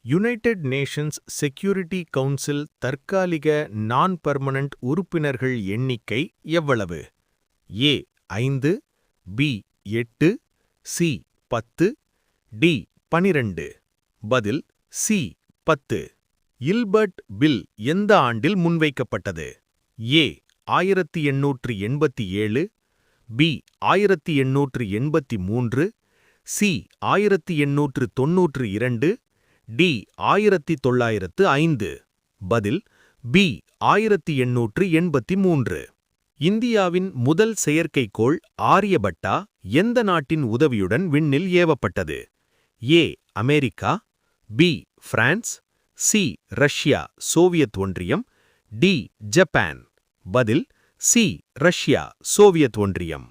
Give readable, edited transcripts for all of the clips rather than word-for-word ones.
United Nations security council தற்காலிக நான்-பெர்மனன்ட் உறுப்பினர்கள் எண்ணிக்கை எவ்வளவு? ஏ 5, பி 8, சி 10, டி 12. பதில் சி 10. இல்பர்ட் பில் எந்த ஆண்டில் முன்வைக்கப்பட்டது? ஏ 1887, பி 1883, சி 1892, டி 1905. பதில் பி 1883. இந்தியாவின் முதல் செயற்கைக்கோள் ஆரியபட்டா எந்த நாட்டின் உதவியுடன் விண்ணில் ஏவப்பட்டது? A America, B France, C Russia Soviet ஒன்றியம், டி ஜப்பான். பதில் சி ரஷ்யா சோவியத் ஒன்றியம்.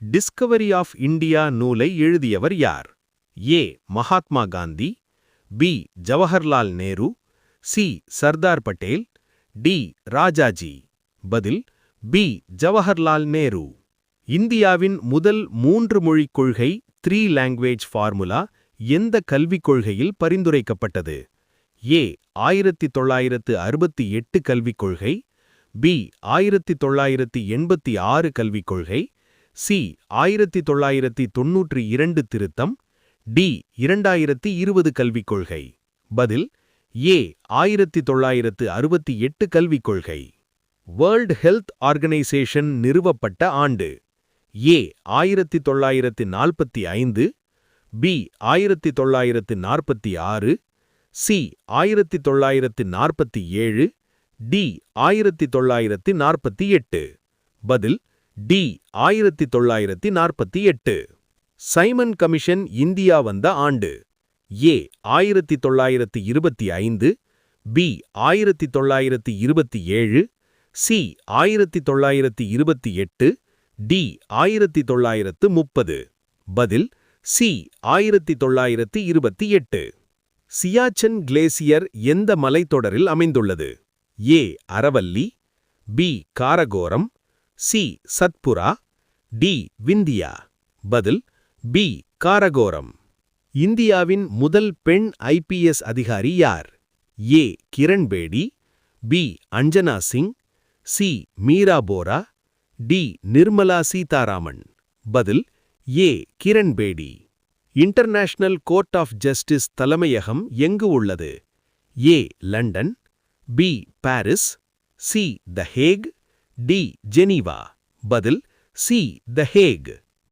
டிஸ்கவரி ஆஃப் இந்தியா நூலை எழுதியவர் யார்? A Mahatma Gandhi, B Jawaharlal Nehru, C Sardar Patel, D Rajaji. பதில் பி ஜவஹர்லால் நேரு. இந்தியாவின் முதல் 3 மொழிக் கொள்கை 3 லாங்குவேஜ் ஃபார்முலா எந்த கல்விக் கொள்கையில் பரிந்துரைக்கப்பட்டது? ஏ 1968 கல்விக் கொள்கை, பி 1986 கல்விக் கொள்கை, சி 1992 திருத்தம், டி 2020 கல்விக் கொள்கை. பதில் ஏ 1968 கல்விக் கொள்கை. வேர்ல்ட் ஹெல்த் ஆர்கனைசேஷன் நிறுவப்பட்ட ஆண்டு? A 1945, B 1946, C 1947, D 1948. பதில் டி 1948. சைமன் கமிஷன் இந்தியா வந்த ஆண்டு? A 1925, B 1927, C 1928, D 1930. பதில் சி 1928. சியாச்சன் கிளேசியர் எந்த மலைத்தொடரில் அமைந்துள்ளது? A Aravalli, B Karakoram, C Satpura, D Vindhya. பதில் பி காரகோரம். இந்தியாவின் முதல் பெண் ஐபிஎஸ் அதிகாரி யார்? A Kiran Bedi, B Anjana Singh, C Meera Bora, D Nirmala Sitharaman. பதில் A Kiran Bedi. International court of justice தலைமையகம் எங்கு உள்ளது? A London, B Paris, C the Hague, D Geneva. பதில் சி த ஹேக்.